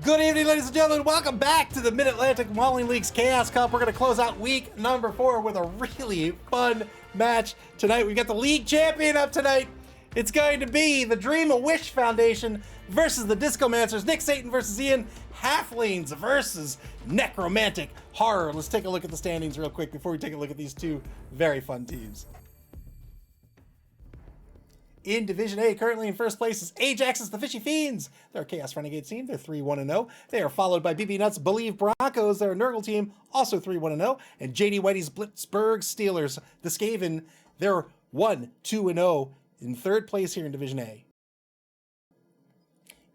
Good evening, ladies and gentlemen. Welcome back to the Mid-Atlantic Mauling League's Chaos Cup. We're going to close out week number 4 with a really fun match tonight. We've got the league champion up tonight. It's going to be the Dream-A-Wish Foundation versus the Discomancers. Nick Satan versus Ian. Halflings versus Necromantic Horror. Let's take a look at the standings real quick before we take a look at these two very fun teams. In Division A, currently in first place is Ajax's The Fishy Fiends. They're a Chaos Renegade team. They're 3-1-0. They are followed by BB Nuts' Believe Broncos. They're a Nurgle team, also 3-1-0. And JD Whitey's Blitzburg Steelers, the Skaven. They're 1-2-0 in third place here in Division A.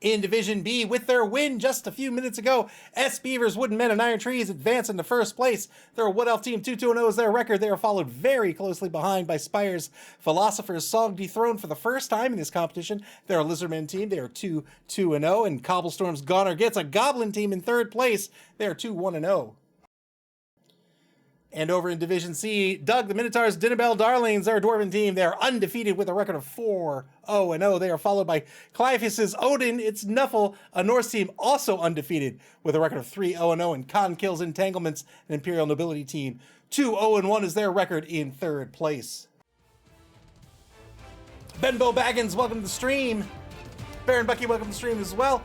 In Division B, with their win just a few minutes ago, S Beavers, Wooden Men, and Iron Trees advance into first place. They're a Wood Elf team, 2-2-0 is their record. They are followed very closely behind by Spire's Philosopher's Song, dethroned for the first time in this competition. They're a Lizardmen team. They are 2-2-0, and Cobblestorm's Goner gets a Goblin team in third place. They are 2-1-0. And over in Division C, Doug, the Minotaur's Dinnabell Darlings, they're a Dwarven team. They are undefeated with a record of 4-0-0. They are followed by Clyphus's Odin, it's Nuffle, a Norse team, also undefeated with a record of 3-0-0. And Con Kills Entanglements, an Imperial Nobility team, 2-0-1 is their record in third place. Benbow Baggins, welcome to the stream. Baron Bucky, welcome to the stream as well.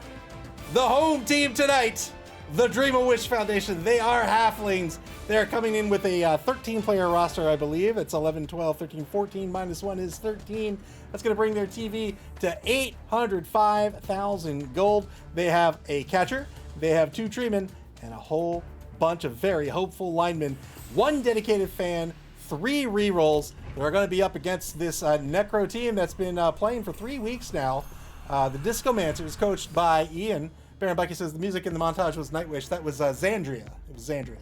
The home team tonight, the Dream-A-Wish Foundation. They are Halflings. They're coming in with a 13-player roster, I believe. It's 11, 12, 13, 14. Minus 1 is 13. That's going to bring their TV to 805,000 gold. They have a catcher. They have 2 treemen and a whole bunch of very hopeful linemen. 1 dedicated fan, 3 rerolls. They're going to be up against this Necro team that's been playing for 3 weeks now. The Discomancers, coached by Ian. Baron Bucky says the music in the montage was Nightwish. That was Xandria. It was Xandria.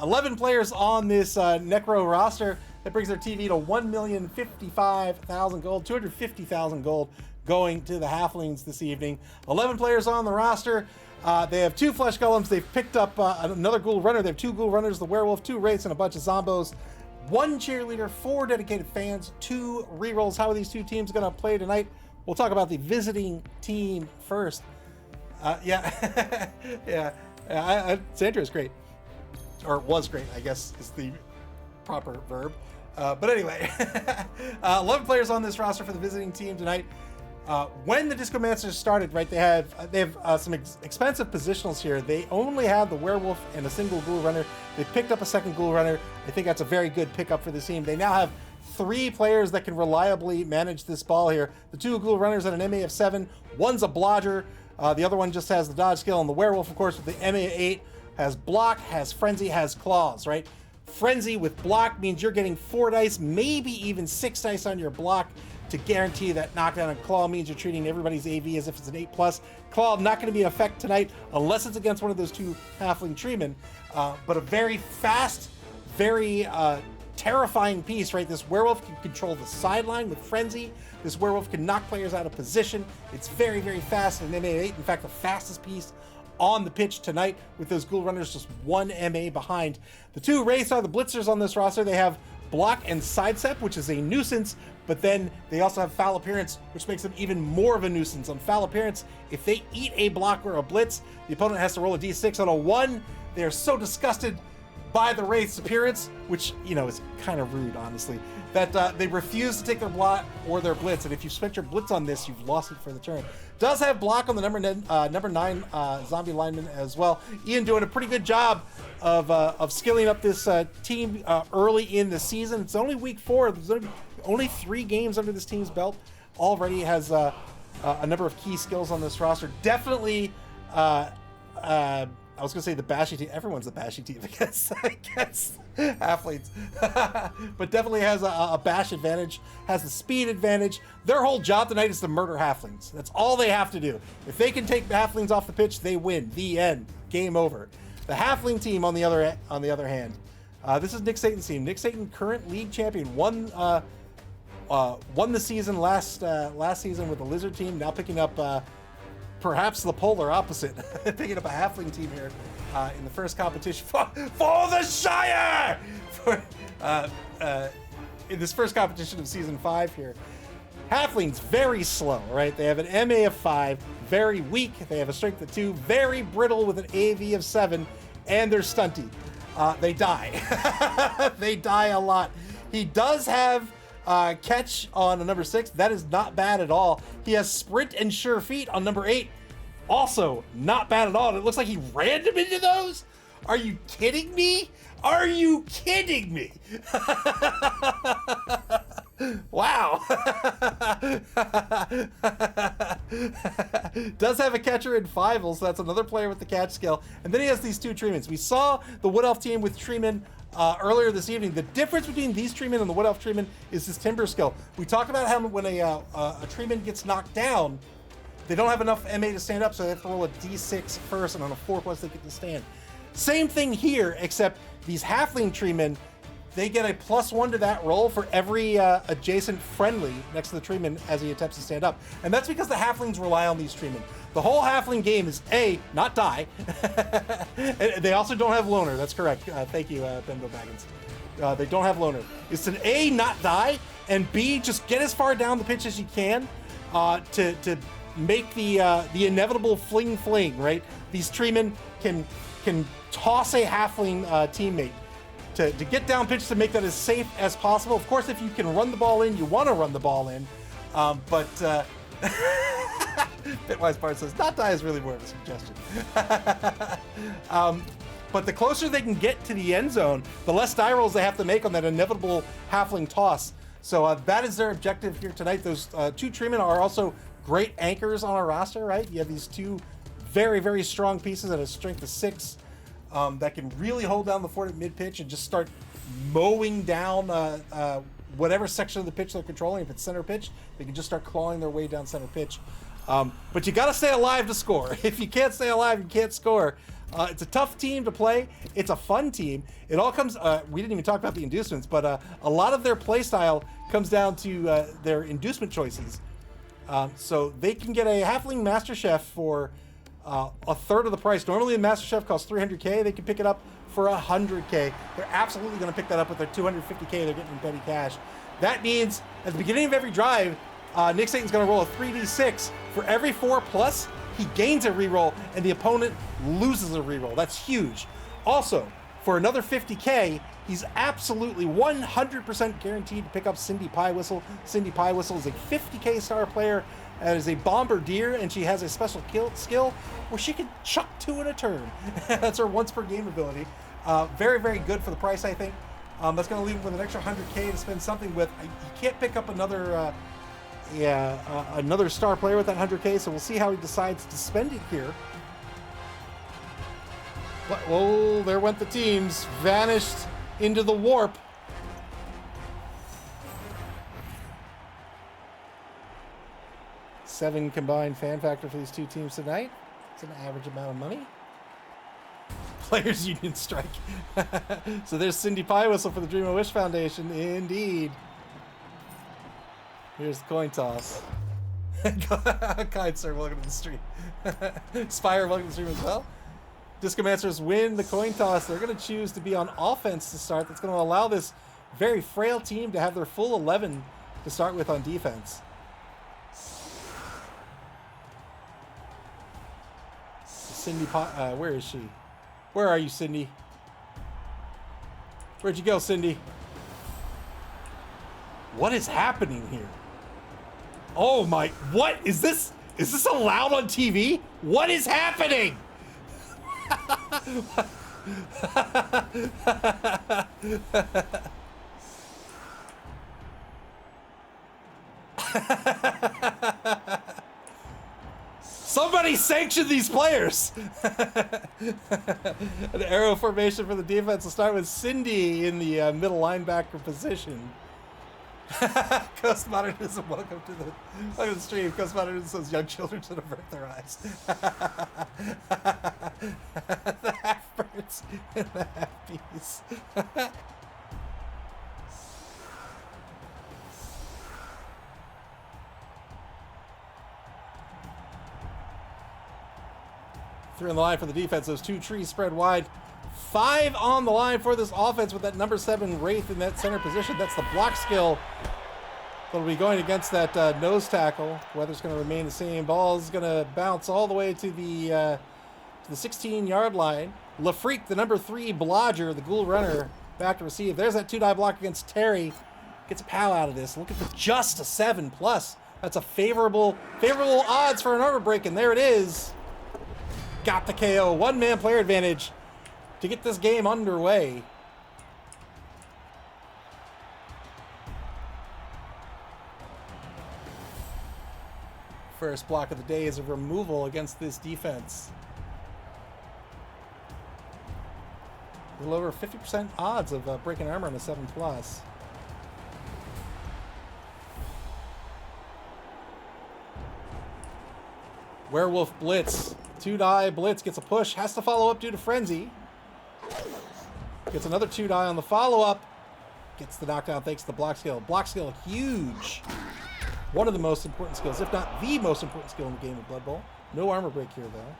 11 players on this Necro roster. That brings their TV to 1,055,000 gold, 250,000 gold going to the Halflings this evening. 11 players on the roster. They have 2 Flesh Golems. They've picked up another Ghoul Runner. They have 2 Ghoul Runners, the Werewolf, 2 Wraiths, and a bunch of Zombos. 1 cheerleader, 4 dedicated fans, 2 rerolls. How are these two teams going to play tonight? We'll talk about the visiting team first. Yeah. Sandra's great. Or was great, I guess, is the proper verb. But anyway, 11 players on this roster for the visiting team tonight. When the Discomancers started, right, they have some expensive positionals here. They only have the Werewolf and a single Ghoul Runner. They picked up a second Ghoul Runner. I think that's a very good pickup for this team. They now have 3 players that can reliably manage this ball here. The 2 Ghoul Runners at an MA of 7. One's a Blodger. The other one just has the dodge skill, and the Werewolf, of course, with the MA 8. Has block, has frenzy, has claws, right? Frenzy with block means you're getting 4 dice, maybe even 6 dice on your block to guarantee that knockdown, and claw means you're treating everybody's AV as if it's an 8+. Claw not going to be in effect tonight unless it's against one of those 2 Halfling Treemen, but a very fast, very terrifying piece, right? This Werewolf can control the sideline with frenzy. This Werewolf can knock players out of position. It's very, very fast, and MA8, in fact, the fastest piece on the pitch tonight, with those Ghoul Runners just 1 MA behind. The 2 Wraiths are the Blitzers on this roster. They have block and sidestep, which is a nuisance, but then they also have foul appearance, which makes them even more of a nuisance. On foul appearance, if they eat a block or a blitz, the opponent has to roll a d6 on a 1. They are so disgusted by the Wraith's appearance, which, you know, is kind of rude, honestly, that they refuse to take their block or their blitz. And if you spent your blitz on this, you've lost it for the turn. Does have block on the number 9 zombie lineman as well. Ian doing a pretty good job of skilling up this team early in the season. It's only week 4. There's only 3 games under this team's belt. Already has a number of key skills on this roster. Definitely, I was going to say the Bashy team. Everyone's the Bashy team, I guess. Athletes. But definitely has a Bash advantage, has the speed advantage. Their whole job tonight is to murder Halflings. That's all they have to do. If they can take the Halflings off the pitch, they win. The end. Game over. The Halfling team, on the other hand, this is Nick Satan's team. Nick Satan, current league champion, won the season last season with the Lizard team. Now picking up perhaps the polar opposite, picking up a Halfling team here in the first competition for the Shire. In this first competition of season 5 here. Halflings, very slow, right? They have an MA of 5, very weak. They have a strength of 2, very brittle with an AV of 7, and they're stunty. They die. They die a lot. He does have catch on a number 6. That is not bad at all. He has sprint and sure feet on number 8. Also, not bad at all. It looks like he random into those. Are you kidding me? Are you kidding me? Wow. Does have a catcher in Fievel, so that's another player with the catch skill. And then he has these 2 Treemans. We saw the Wood Elf team with Treeman earlier this evening. The difference between these Treeman and the Wood Elf Treeman is his timber skill. We talked about how when a Treeman gets knocked down, they don't have enough MA to stand up, so they have to roll a D6 first, and on a 4+ they get to stand. Same thing here, except these Halfling Treemen, they get a +1 to that roll for every adjacent friendly next to the Treeman as he attempts to stand up. And that's because the Halflings rely on these Treemen. The whole Halfling game is A, not die. They also don't have Loner, that's correct. Thank you, Benbo Baggins. They don't have Loner. It's an A, not die, and B, just get as far down the pitch as you can to make the inevitable fling, right? These Treemen can toss a Halfling teammate to get down pitch to make that as safe as possible. Of course, if you can run the ball in, you want to run the ball in. But Bitwise Bart says, not die is really more of a suggestion. But the closer they can get to the end zone, the less die rolls they have to make on that inevitable Halfling toss. So that is their objective here tonight. Those 2 Treemen are also great anchors on our roster, right? You have these 2 very, very strong pieces at a strength of 6 that can really hold down the fort at mid-pitch and just start mowing down whatever section of the pitch they're controlling. If it's center pitch, they can just start clawing their way down center pitch. But you got to stay alive to score. If you can't stay alive, you can't score. It's a tough team to play. It's a fun team. It all comes, we didn't even talk about the inducements, but a lot of their play style comes down to their inducement choices. So they can get a Halfling Master Chef for a third of the price. Normally a Master Chef costs $300K. They can pick it up for $100K. They're absolutely going to pick that up with their $250K they're getting in petty cash. That means at the beginning of every drive, Nick Satan's going to roll a 3d6. For every 4+, he gains a reroll, and the opponent loses a reroll. That's huge. Also, for another $50K, he's absolutely 100% guaranteed to pick up Cindy Pie Whistle. Cindy Pie Whistle is a $50K star player and is a bombardier, and she has a special skill where she can chuck 2 in a turn. That's her once per game ability. Very, very good for the price, I think. That's going to leave him with an extra $100K to spend something with. You can't pick up another star player with that $100K, so we'll see how he decides to spend it here. But, oh, there went the teams. Vanished into the warp. $7 combined fan factor for these 2 teams tonight. It's an average amount of money. Players Union Strike. So there's Cindy Pie Whistle for the Dream of Wish Foundation. Indeed. Here's the coin toss. Kind sir, welcome to the stream. Spire, welcome to the stream as well. Discomancers win the coin toss. They're going to choose to be on offense to start. That's going to allow this very frail team to have their full 11 to start with on defense. Cindy, where is she? Where are you, Cindy? Where'd you go, Cindy? What is happening here? Oh my, what is this? Is this allowed on TV? What is happening? Somebody sanction these players. An arrow formation for the defense will start with Cindy in the middle linebacker position. Coast Modernism, welcome to the stream. Coast Modernism says young children should avert their eyes. The half-birds and the half-bees. Three on the line for the defense. Those 2 trees spread wide. 5 on the line for this offense with that number 7 Wraith in that center position. That's the block skill. It'll be going against that nose tackle. Weather's going to remain the same. Ball's going to bounce all the way to the 16-yard line. LaFreak, the number 3 blodger, the ghoul runner, back to receive. There's that 2-die block against Terry. Gets a pal out of this. Looking for just a 7+. That's a favorable odds for an armor break, and there it is. Got the KO. One-man player advantage to get this game underway. First block of the day is a removal against this defense. A little over 50% odds of breaking armor on a 7+. Werewolf Blitz. 2-die Blitz gets a push. Has to follow up due to Frenzy. Gets another 2-die on the follow-up. Gets the knockdown thanks to the block skill. Block skill, huge. One of the most important skills, if not the most important skill in the game of Blood Bowl. No armor break here, though.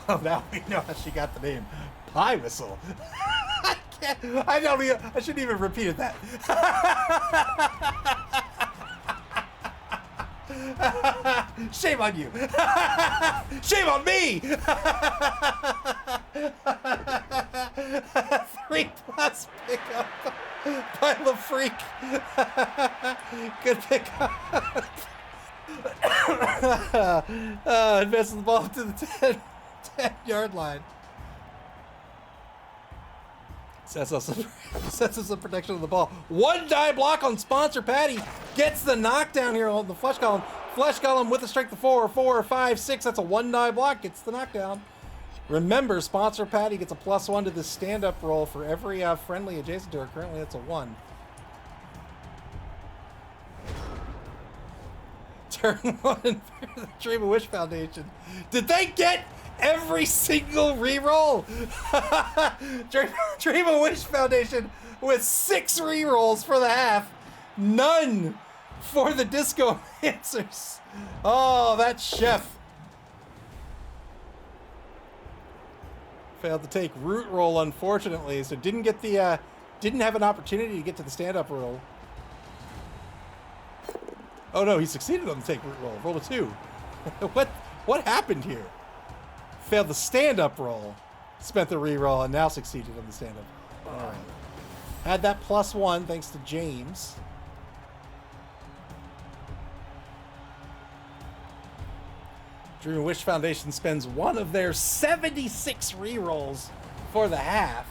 Well, now we know how she got the name. Pie Whistle. I shouldn't even repeated that. Shame on you. Shame on me. 3+ pickup by LaFreak. Good pickup. Advances the ball to the 10-yard line. Sets us some protection of the ball. 1-die block on Sponsor Patty. Gets the knockdown here on the Flesh Golem. Flesh Golem with a strength of 4, 4, 5, 6. That's a 1-die block. Gets the knockdown. Remember, Sponsor Patty gets a +1 to this stand-up roll for every friendly adjacent to her. Currently, that's a 1. Turn 1 for the Dream of Wish Foundation. Did they get every single reroll? Dream of Wish Foundation with 6 rerolls for the half. None for the Discomancers. Oh, that chef. Failed to take root roll, unfortunately, so didn't get the didn't have an opportunity to get to the stand-up roll. Oh no, he succeeded on the take root roll. Roll a 2. What happened here? Failed the stand-up roll, spent the reroll, and now succeeded on the stand-up. All right. Had that +1 thanks to James. Dream of Wish Foundation spends one of their 76 rerolls for the half.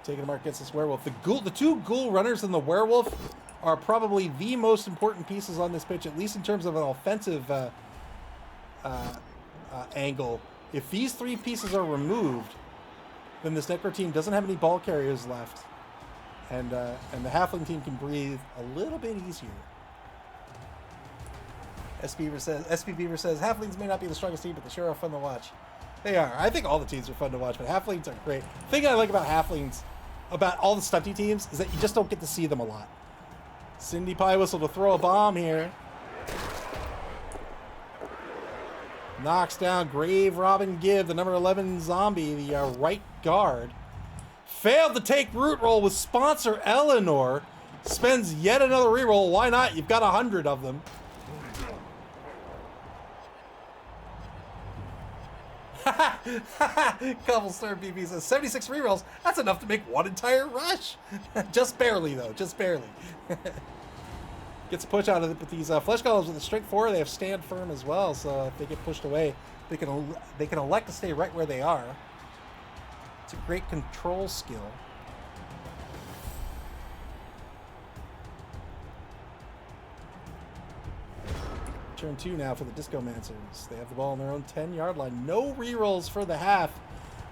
Taking a mark against this werewolf. The 2 ghoul runners and the werewolf are probably the most important pieces on this pitch, at least in terms of an offensive angle. If these 3 pieces are removed, then this Necro team doesn't have any ball carriers left, and the Halfling team can breathe a little bit easier. SP Beaver says, Halflings may not be the strongest team, but they sure are fun to watch. They are. I think all the teams are fun to watch, but Halflings are great. The thing I like about Halflings, about all the stunty teams, is that you just don't get to see them a lot. Cindy Pie Whistle to throw a bomb here. Knocks down Grave Robin Gibb, the number 11 zombie, the right guard. Failed to take root roll with Sponsor Eleanor. Spends yet another reroll. Why not? You've got 100 of them. Cobblestone BB says 76 rerolls. That's enough to make one entire rush. Just barely, though. Just barely. Gets a push out of it, but these Flesh Golems with a strength 4, they have stand firm as well. So if they get pushed away, they can elect to stay right where they are. It's a great control skill. Turn 2 now for the Discomancers. They have the ball on their own 10-yard line. No rerolls for the half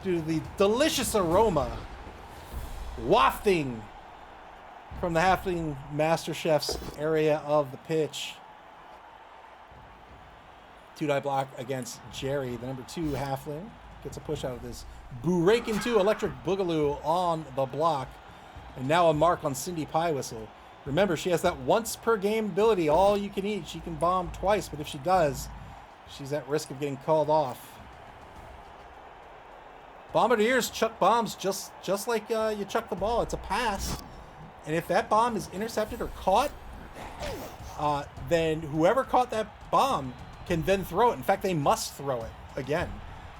due to the delicious aroma wafting from the Halfling Master Chef's area of the pitch. 2-die block against Jerry, the number 2 Halfling. Gets a push out of this. Buraken 2 Electric Boogaloo on the block. And now a mark on Cindy Pie Whistle. Remember, she has that once per game ability, all you can eat. She can bomb twice, but if she does, she's at risk of getting called off. Bombardiers chuck bombs just like you chuck the ball. It's a pass. And if that bomb is intercepted or caught, then whoever caught that bomb can then throw it. In fact, they must throw it again.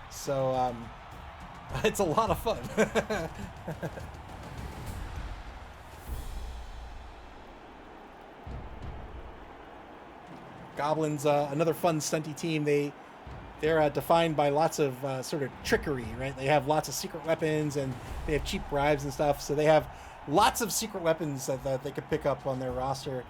So it's a lot of fun. Goblins, another fun stunty team. They're defined by lots of sort of trickery, right? They have lots of secret weapons and they have cheap bribes and stuff. So they have lots of secret weapons that they could pick up on their roster.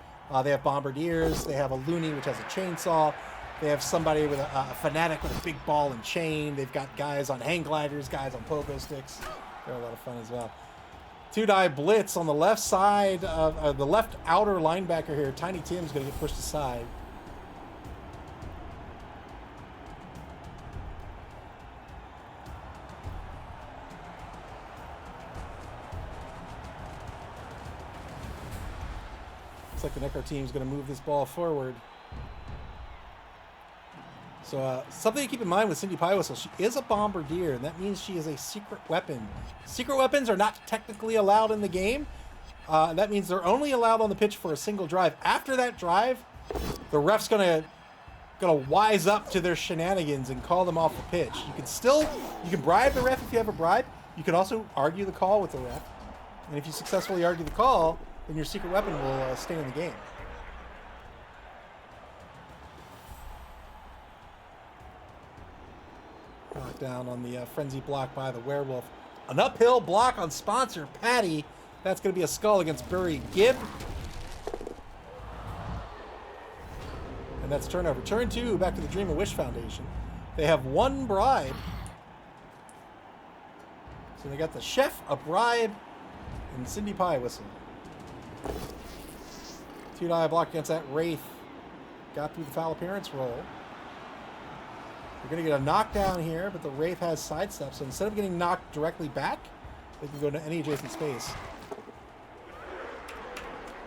They have bombardiers. They have a loony, which has a chainsaw. They have somebody with a fanatic with a big ball and chain. They've got guys on hang gliders, guys on pogo sticks. They're a lot of fun as well. 2-die blitz on the left side of the left outer linebacker here. Tiny Tim's going to get pushed aside. Looks like the Necro team is going to move this ball forward. So something to keep in mind with Cindy Pie Whistle, she is a bombardier, and that means she is a secret weapon. Secret weapons are not technically allowed in the game. That means they're only allowed on the pitch for a single drive. After that drive, the ref's gonna wise up to their shenanigans and call them off the pitch. You can bribe the ref if you have a bribe. You can also argue the call with the ref, and if you successfully argue the call, then your secret weapon will stay in the game. Knocked down on the frenzy block by the werewolf. An uphill block on sponsor Patty. That's going to be a skull against Burry Gibb. And that's turnover. Turn 2 back to the Dream of Wish Foundation. They have one bribe. So they got the chef, a bribe, and Cindy Pie Whistle. 2-die block against that Wraith. Got through the foul appearance roll. We're going to get a knockdown here, but the Wraith has sidestep, so instead of getting knocked directly back, they can go to any adjacent space.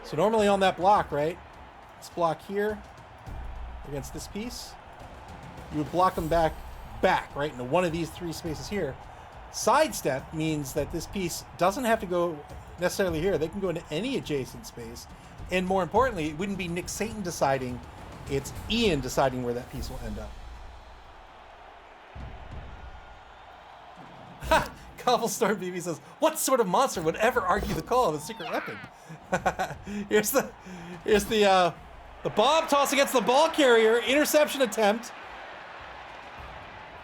So normally on that block, right, this block here against this piece, you would block them back, right, into one of these 3 spaces here. Sidestep means that this piece doesn't have to go necessarily here. They can go into any adjacent space. And more importantly, it wouldn't be Nick Satan deciding, it's Ian deciding where that piece will end up. Ha! Cobblestorm BB says, what sort of monster would ever argue the call of a secret weapon? here's the bomb toss against the ball carrier. Interception attempt.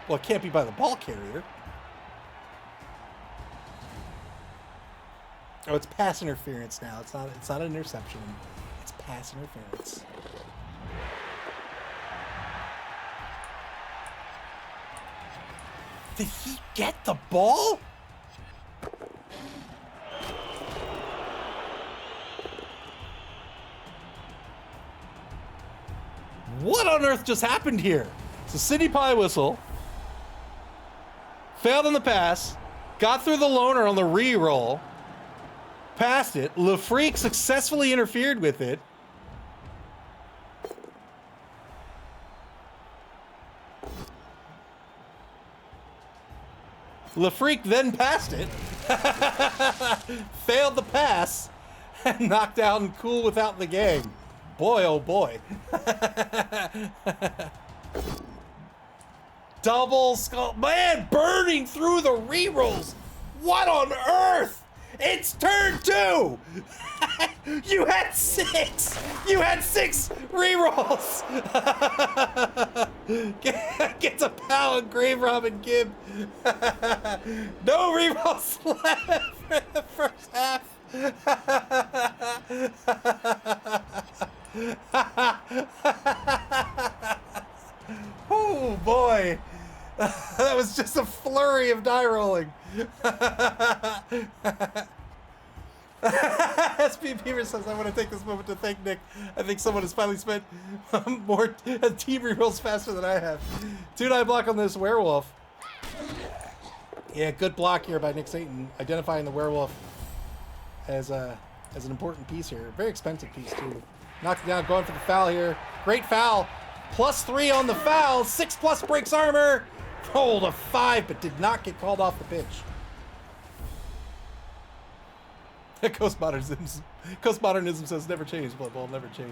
Well, it can't be by the ball carrier. Oh, it's pass interference now. It's not an interception. It's pass interference. Did he get the ball? What on earth just happened here? So Cindy Pie Whistle failed on the pass, got through the loner on the re-roll, passed it. Le Freak successfully interfered with it. Le Freak then passed it, failed the pass, and knocked out and cool without the gang. Boy, oh boy. Double skull. Man, burning through the rerolls. What on earth? It's turn 2. You had 6. You had 6 rerolls. Gets a pow on Grave Robin Gibb. No rerolls left for the first half. Oh boy. That was just a flurry of die rolling. SP Beaver says, I want to take this moment to thank Nick. I think someone has finally spent more team rerolls faster than I have. 2-die block on this werewolf. Yeah, good block here by Nick Satan, identifying the werewolf as as an important piece here. Very expensive piece, too. Knocked it down, going for the foul here. Great foul. +3 on the foul. 6+ breaks armor. Rolled a 5, but did not get called off the pitch. Postmodernism says never change, Blood Bowl, never change.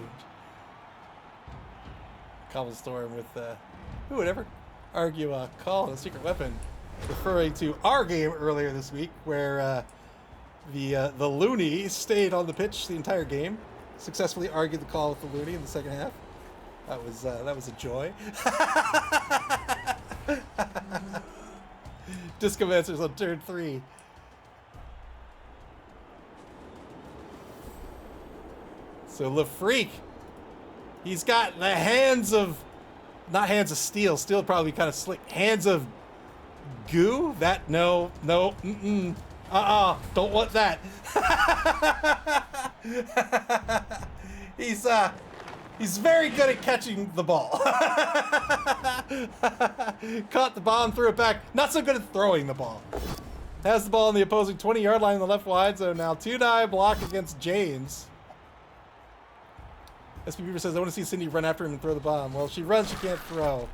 Cobblestorm with, who would ever argue a call on a secret weapon? Referring to our game earlier this week, where the Looney stayed on the pitch the entire game. Successfully argued the call with the Looney in the second half. That was a joy. Discomancers on turn 3. So LaFreak, he's got the hands of, not hands of steel. Steel would probably be kind of slick. Hands of goo? That, no, don't want that. He's very good at catching the ball. Caught the ball and threw it back. Not so good at throwing the ball. Has the ball on the opposing 20-yard line on the left wide zone now. 2-9 block against James. SP Beaver says, I want to see Cindy run after him and throw the bomb. Well, if she runs, she can't throw.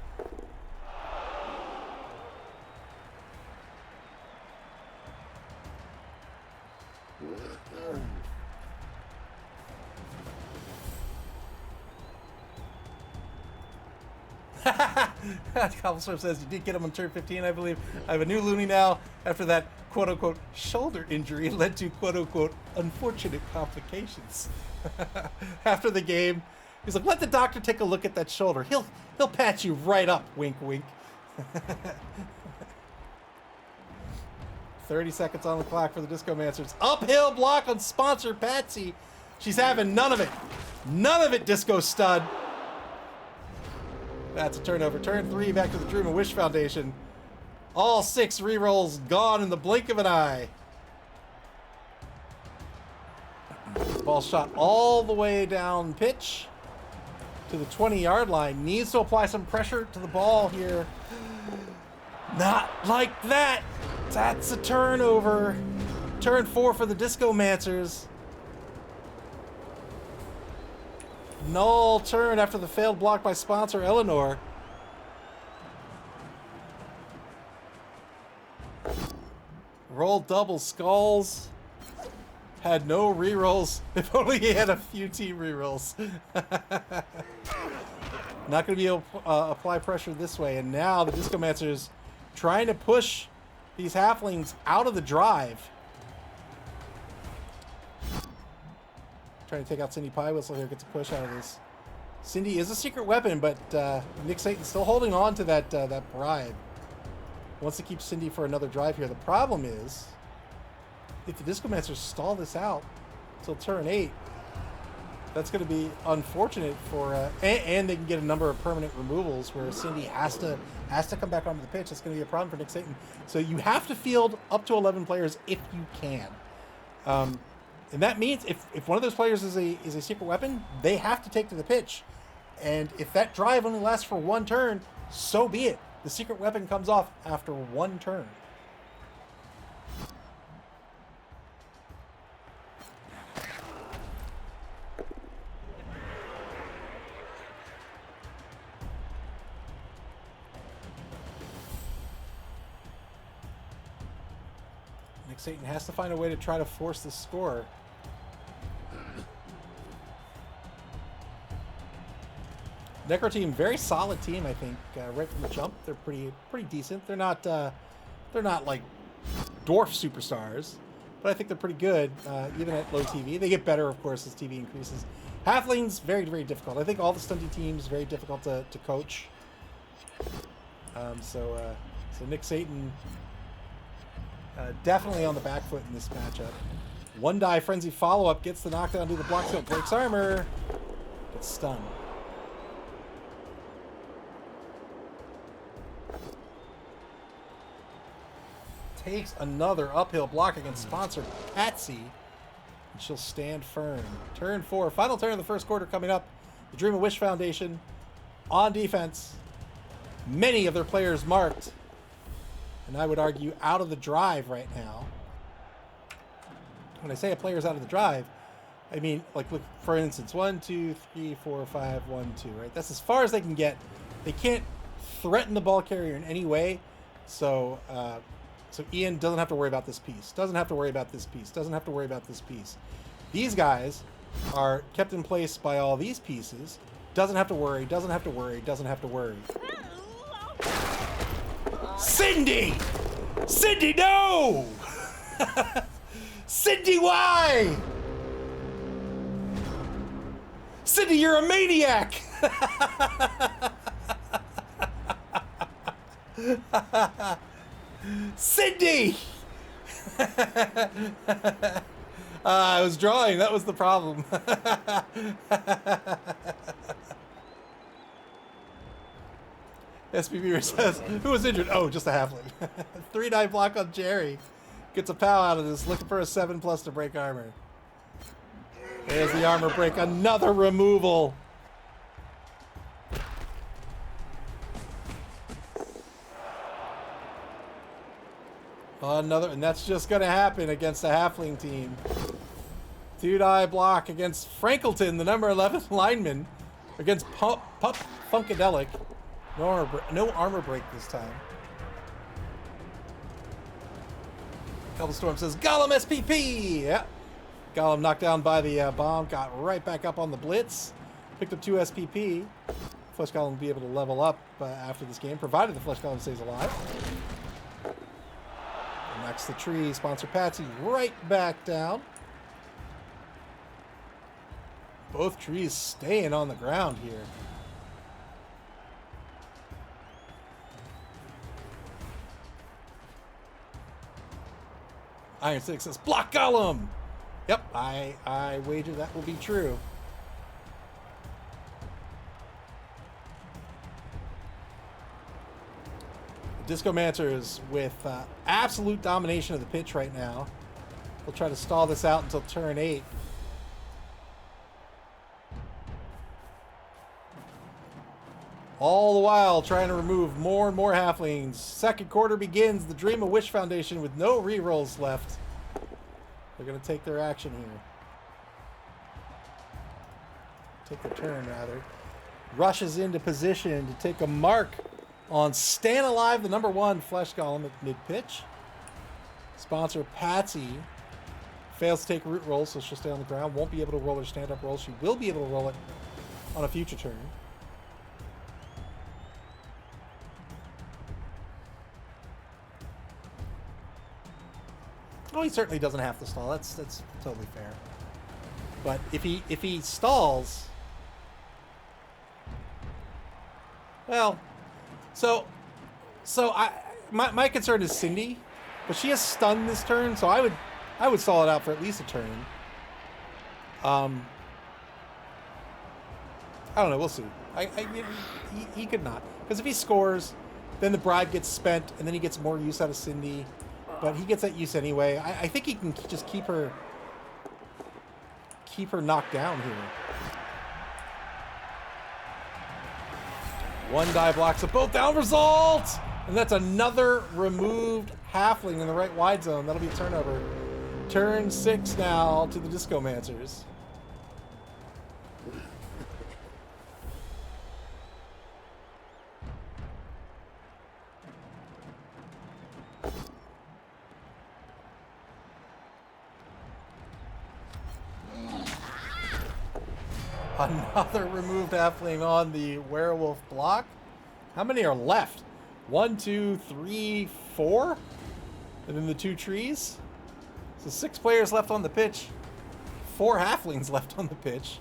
Cobblestorm says, you did get him on turn 15, I believe. I have a new Looney now after that quote-unquote shoulder injury led to quote-unquote unfortunate complications. After the game, he's like, let the doctor take a look at that shoulder. He'll patch you right up, wink, wink. 30 seconds on the clock for the Discomancers. Uphill block on sponsor Patsy. She's having none of it. None of it, Disco Stud. That's a turnover. Turn 3 back to the Dream and Wish Foundation. All 6 rerolls gone in the blink of an eye. Ball shot all the way down pitch to the 20-yard line. Needs to apply some pressure to the ball here. Not like that. That's a turnover. Turn 4 for the Discomancers. Null turn after the failed block by sponsor Eleanor. Roll double skulls. Had no rerolls. If only he had a few team rerolls. Not going to be able to apply pressure this way. And now the Discomancers trying to push these halflings out of the drive. Trying to take out Cindy Pie Whistle here. Gets a push out of this. Cindy is a secret weapon, but Nick Satan's still holding on to that bribe. Wants to keep Cindy for another drive here. The problem is, if the Discomancers stall this out until turn 8, that's going to be unfortunate for, and they can get a number of permanent removals where Cindy has to come back onto the pitch. That's going to be a problem for Nick Satan. So you have to field up to 11 players if you can. And that means if one of those players is a secret weapon, they have to take to the pitch. And if that drive only lasts for one turn, so be it. The secret weapon comes off after one turn. Nick Satan has to find a way to try to force the score. Necro team, very solid team, I think. Right from the jump, they're pretty decent. They're not like dwarf superstars, but I think they're pretty good, even at low TV. They get better, of course, as TV increases. Halflings, very, very difficult. I think all the stunty teams very difficult to coach. So Nick Satan definitely on the back foot in this matchup. One die frenzy follow-up gets the knockdown to the block field, breaks armor, gets stunned. Takes another uphill block against sponsor Patsy, and she'll stand firm. Turn 4, final turn of the first quarter coming up. The Dream of Wish Foundation on defense. Many of their players marked, and I would argue out of the drive right now. When I say a player's out of the drive, I mean, like, look, for instance, 1, 2, 3, 4, 5, 1, 2, right? That's as far as they can get. They can't threaten the ball carrier in any way. So, so Ian doesn't have to worry about this piece. Doesn't have to worry about this piece. Doesn't have to worry about this piece. These guys are kept in place by all these pieces. Doesn't have to worry. Doesn't have to worry. Doesn't have to worry. Cindy! Cindy, no! Cindy, why? Cindy, you're a maniac! Cindy! I was drawing. That was the problem. SPB says, who was injured? Oh, just a halfling. 3-die block on Jerry. Gets a POW out of this. Looking for a 7+ to break armor. There's the armor break. Another removal. Another, and that's just going to happen against a halfling team. 2-die block against Frankleton, the number 11 lineman, against Pup Funkadelic. No armor break this time. Cobblestorm says, Gollum SPP! Yeah. Gollum knocked down by the bomb, got right back up on the blitz, picked up 2 SPP. Flesh Golem will be able to level up after this game, provided the Flesh Golem stays alive. Knocks the tree, sponsor Patsy right back down. Both trees staying on the ground here. Iron 6 says, block Golem! Yep, I wager that will be true. Discomancers with absolute domination of the pitch right now. We'll try to stall this out until turn 8. All the while trying to remove more and more halflings. Second quarter begins. The Dream of Wish Foundation with no rerolls left. They're going to take their action here. Take their turn, rather. Rushes into position to take a mark on Stand Alive, the number 1 Flesh Golem at mid-pitch. Sponsor Patsy fails to take a root roll, so she'll stay on the ground. Won't be able to roll her stand-up roll. She will be able to roll it on a future turn. Oh, he certainly doesn't have to stall. That's totally fair. But if he stalls, well, so my concern is Cindy, but she has stunned this turn, so I would stall it out for at least a turn. I don't know. We'll see. He could not, because if he scores, then the bribe gets spent, and then he gets more use out of Cindy. But he gets that use anyway. I think he can just keep her knocked down here. 1-die blocks a both down result! And that's another removed halfling in the right wide zone. That'll be a turnover. Turn 6 now to the Discomancers. Another removed halfling on the werewolf block. How many are left? 1, 2, 3, 4? And then the 2 trees? So 6 players left on the pitch. 4 halflings left on the pitch.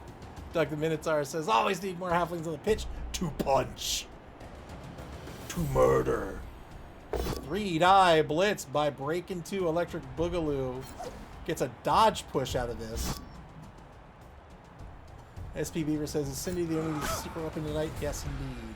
Doug the Minotaur says, always need more halflings on the pitch to punch. To murder. 3-die blitz by Breaking 2 Electric Boogaloo. Gets a dodge push out of this. SP Beaver says, is Cindy the only super weapon tonight? Yes, indeed.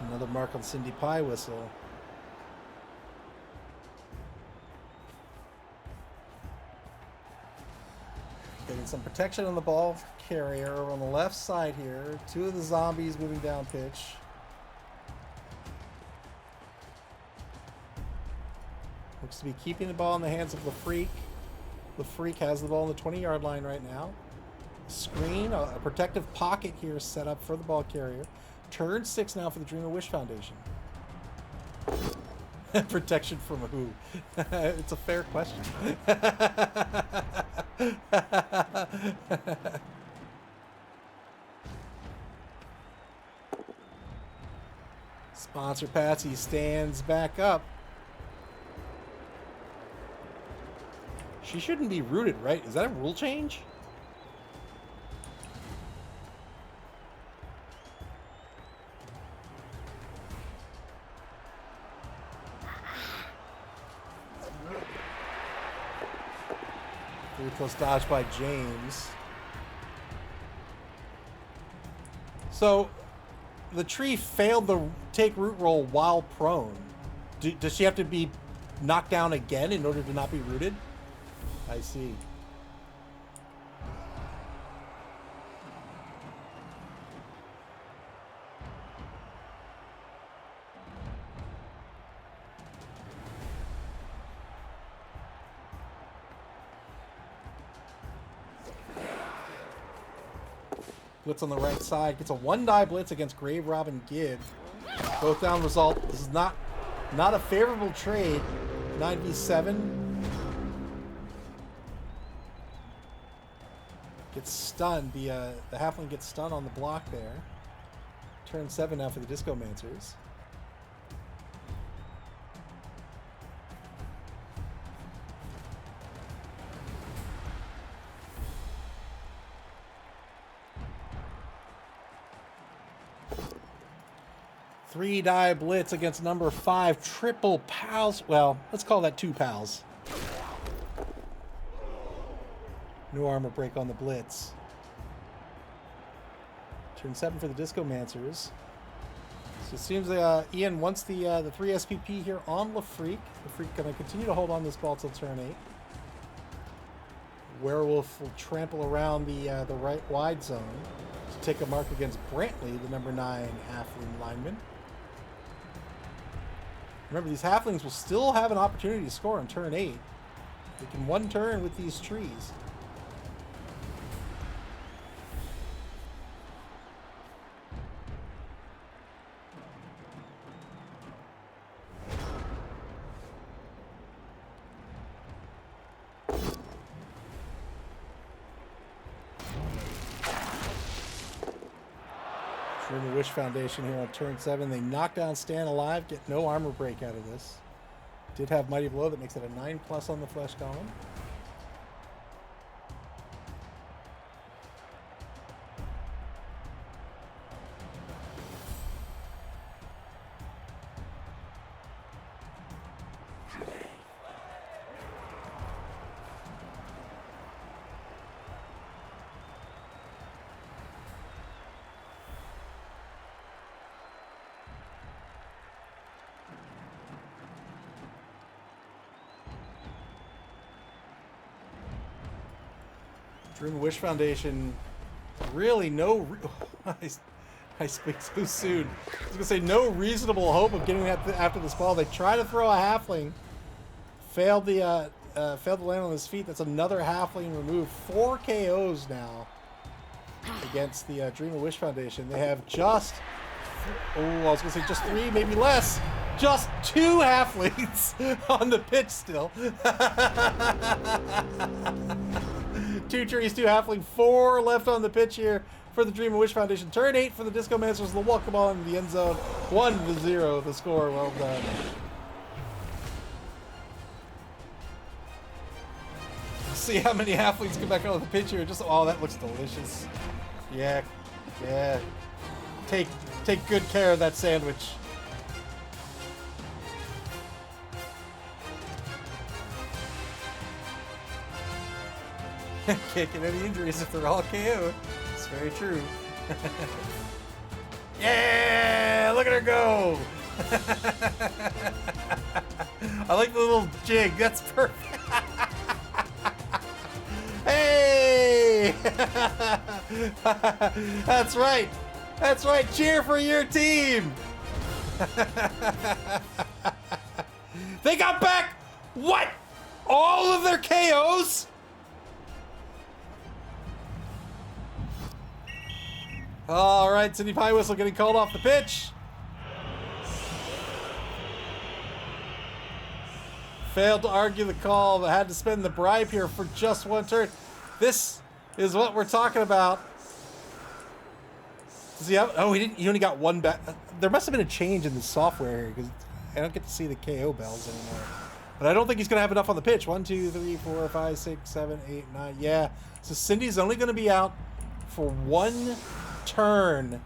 Another mark on Cindy Pie Whistle. Getting some protection on the ball carrier over on the left side here. Two of the zombies moving down pitch. Looks to be keeping the ball in the hands of the Freak. The Freak has the ball on the 20-yard line right now. Screen, a protective pocket here set up for the ball carrier. Turn 6 now for the Dream of Wish Foundation. Protection from who? It's a fair question. Sponsor Patsy stands back up. She shouldn't be rooted, right? Is that a rule change? Very close dodge by James. So, the tree failed the take root roll while prone. Does she have to be knocked down again in order to not be rooted? I see. Blitz on the right side. Gets a 1-die blitz against Grave Robin Gibb. Both down result. This is not a favorable trade. 9v7. Gets stunned. The halfling gets stunned on the block there. Turn 7 now for the Discomancers. Three-die blitz against number 5. Triple pals. Well, let's call that 2 pals. No armor break on the blitz. Turn 7 for the Discomancers. So it seems Ian wants the 3 SPP here on the Freak. The Freak going to continue to hold on this ball till turn 8. Werewolf will trample around the right wide zone to take a mark against Brantley, the number 9 halfling lineman. Remember, these halflings will still have an opportunity to score on turn 8. They can one turn with these trees. Dream of Wish Foundation here on turn 7. They knock down Stan Alive, get no armor break out of this. Did have Mighty Blow that makes it a 9+ on the flesh column. Dream of Wish Foundation, really no... I speak so soon. I was going to say no reasonable hope of getting after this ball. They try to throw a halfling. Failed to land on his feet. That's another halfling removed. 4 KOs now against the Dream of Wish Foundation. They have just... Oh, I was going to say just 3, maybe less. Just 2 halflings on the pitch still. 2 trees, 2 halfling, 4 left on the pitch here for the Dream of Wish Foundation. Turn 8 for the Discomancers. They'll walk the ball into the end zone. 1-0 the score. Well done. See how many halflings come back on the pitch here. Just, oh, that looks delicious. Yeah, yeah. Take good care of that sandwich. Can't get any injuries if they're all KO. It's very true. Yeah! Look at her go! I like the little jig. That's perfect. Hey! That's right. That's right. Cheer for your team. They got back. What? All of their KOs? All right, Cindy Pie Whistle getting called off the pitch. Failed to argue the call, but had to spend the bribe here for just one turn. This is what we're talking about. Does he have, oh, he only got one back. There must have been a change in the software here because I don't get to see the KO bells anymore. But I don't think he's going to have enough on the pitch. 1, 2, 3, 4, 5, 6, 7, 8, 9. Yeah. So Cindy's only going to be out for one turn.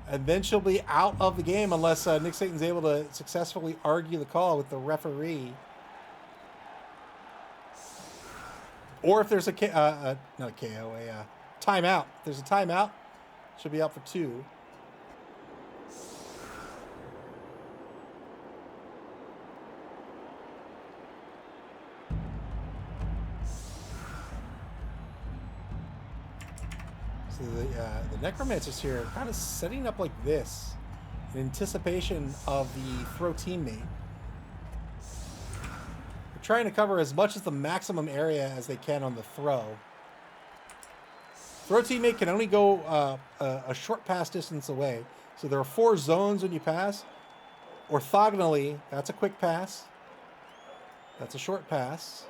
And then she'll be out of the game unless Nick Satan's able to successfully argue the call with the referee. Or if there's a not a KO, a timeout. If there's a timeout, she'll be out for 2. So the Necromancers here are kind of setting up like this in anticipation of the throw teammate. They're trying to cover as much as the maximum area as they can on the throw. Throw teammate can only go a short pass distance away. So there are 4 zones when you pass. Orthogonally, that's a quick pass. That's a short pass.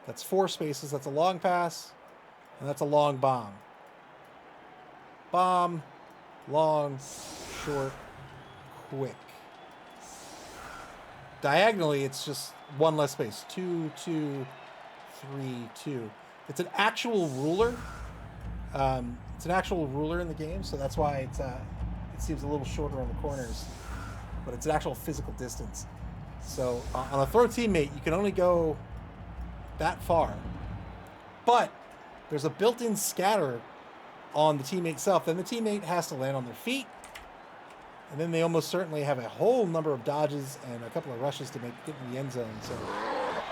That's 4 spaces. That's a long pass. And that's a long bomb. Bomb, long, short, quick. Diagonally, it's just 1 less space. 2, 2, 3, 2. It's an actual ruler. It's an actual ruler in the game, so that's why it's it seems a little shorter on the corners. But it's an actual physical distance. So on a throw teammate, you can only go that far. But there's a built-in scatter on the teammate itself. Then the teammate has to land on their feet. And then they almost certainly have a whole number of dodges and a couple of rushes to get in the end zone. So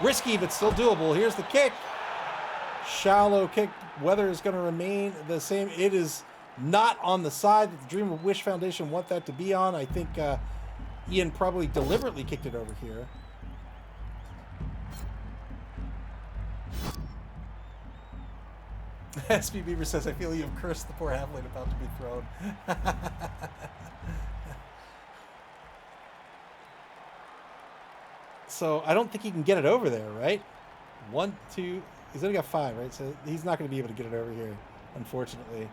risky, but still doable. Here's the kick. Shallow kick. Weather is going to remain the same. It is not on the side that the Dream of Wish Foundation want that to be on. I think Ian probably deliberately kicked it over here. SB Beaver says, I feel you have cursed the poor halfling about to be thrown. So I don't think he can get it over there, right? 1, 2, he's only got 5, right? So he's not going to be able to get it over here, unfortunately.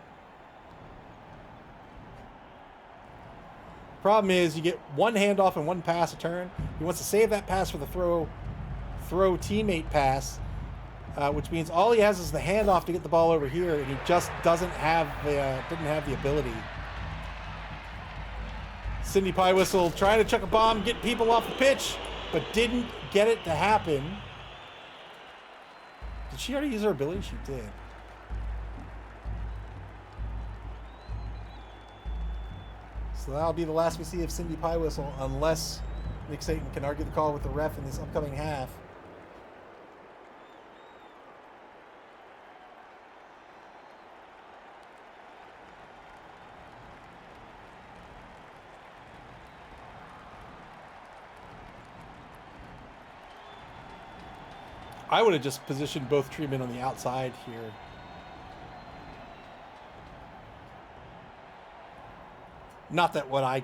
Problem is, you get 1 handoff and 1 pass a turn. He wants to save that pass for the throw teammate pass. Which means all he has is the handoff to get the ball over here, and he just doesn't have the ability. Cindy Pie Whistle trying to chuck a bomb, get people off the pitch, but didn't get it to happen. Did she already use her ability? She did. So that'll be the last we see of Cindy Pie Whistle, unless Nick Satan can argue the call with the ref in this upcoming half. I would have just positioned both treatment on the outside here. Not that what I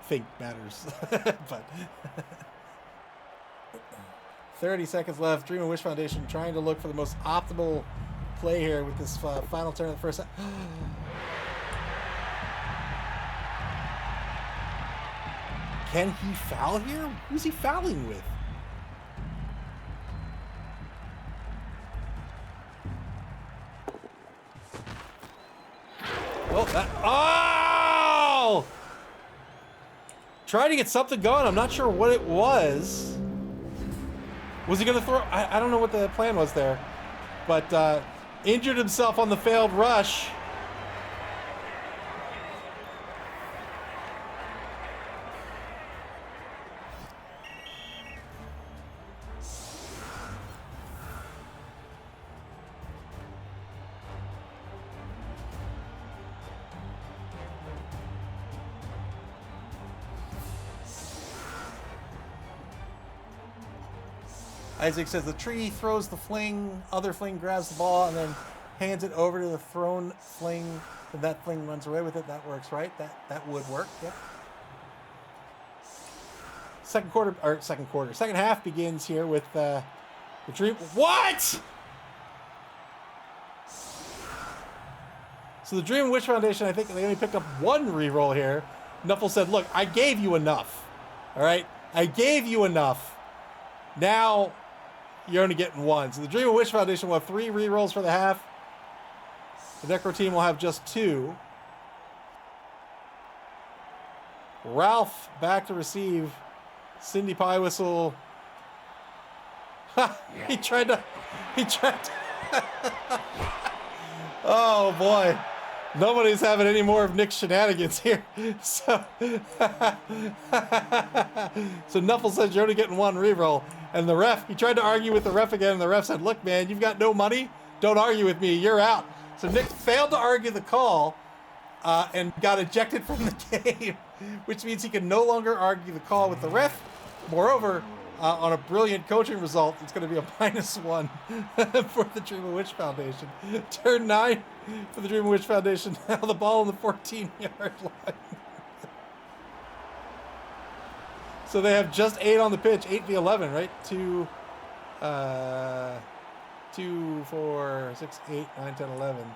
think matters, but 30 seconds left. Dream of Wish Foundation trying to look for the most optimal play here with this final turn of the first. Can he foul here? Who's he fouling with? Oh! Trying to get something going. I'm not sure what it was. Was he going to throw? I don't know what the plan was there. But injured himself on the failed rush. Isaac says the tree throws the fling, other fling grabs the ball, and then hands it over to the thrown fling, and that fling runs away with it. That works, right? That would work. Yep. Second half begins here with the Dream. What? So the Dream and Wish Foundation, I think they only picked up one reroll here. Nuffle said, look, I gave you enough. All right? I gave you enough. Now you're only getting one. So the Dream and Wish Foundation will have 3 rerolls for the half. The Necro team will have just 2. Ralph back to receive. Cindy Pie Whistle. He tried to. Oh boy. Nobody's having any more of Nick's shenanigans here. So Nuffle says you're only getting 1 reroll. And the ref, he tried to argue with the ref again, and the ref said, look, man, you've got no money. Don't argue with me. You're out. So Nick failed to argue the call and got ejected from the game, which means he can no longer argue the call with the ref. Moreover, on a brilliant coaching result, it's going to be a -1 for the Dream of Wish Foundation. Turn 9 for the Dream of Wish Foundation. Now the ball on the 14-yard line. So they have just 8 on the pitch, 8v11, right? 2, 4, 6, 8, 9, 10, 11.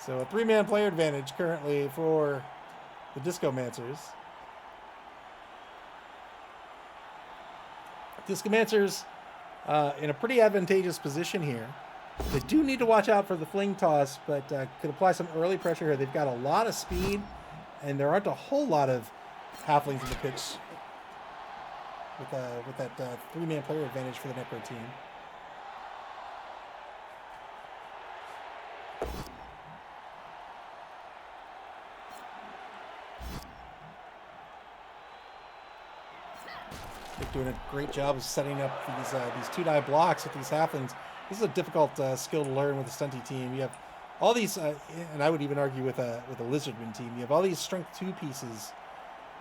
So a 3-man player advantage currently for the Discomancers. Discomancers in a pretty advantageous position here. They do need to watch out for the fling toss, but could apply some early pressure here. They've got a lot of speed, and there aren't a whole lot of halflings in the pitch with that 3-man player advantage for the Necro team. They're doing a great job of setting up these 2-die blocks with these halflings. This is a difficult skill to learn with a stunty team. You have all these, and I would even argue with a lizardman team. You have all these strength 2 pieces,